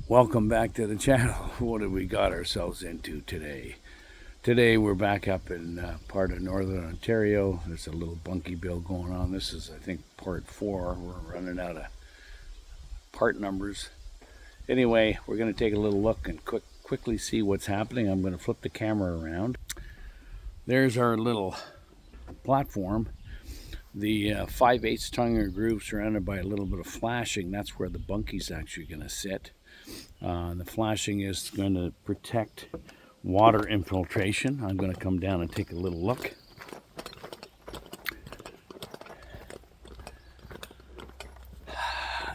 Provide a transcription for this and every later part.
Welcome back to the channel. What have we got ourselves into today? Today we're back up in part of Northern Ontario. There's a little bunkie build going on. This is, I think, part 4. We're running out of part numbers. Anyway, we're going to take a little look and quickly see what's happening. I'm going to flip the camera around. There's our little platform. The 5/8 tongue grooves surrounded by a little bit of flashing. That's where the bunkie's actually going to sit. The flashing is going to protect water infiltration. I'm going to come down and take a little look.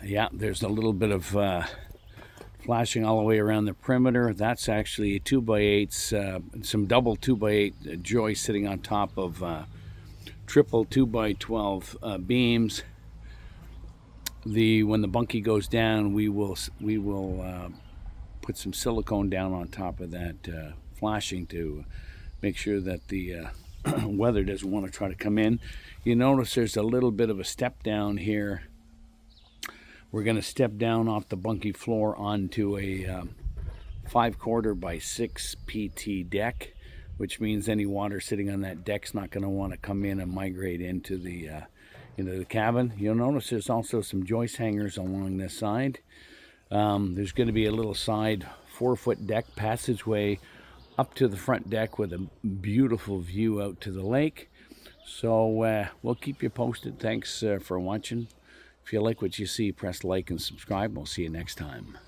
Yeah, there's a little bit of flashing all the way around the perimeter. That's actually 2x8s, some double 2x8 joists sitting on top of triple 2x12 beams. When the bunkie goes down, we will put some silicone down on top of that flashing to make sure that the weather doesn't want to try to come in. You notice there's a little bit of a step down here. We're going to step down off the bunkie floor onto a 5/4 by 6 PT deck, which means any water sitting on that deck's not going to want to come in and migrate into the cabin. You'll notice there's also some joist hangers along this side. There's going to be a little side 4-foot deck passageway up to the front deck with a beautiful view out to the lake. So we'll keep you posted. Thanks for watching. If you like what you see, press like and subscribe. We'll see you next time.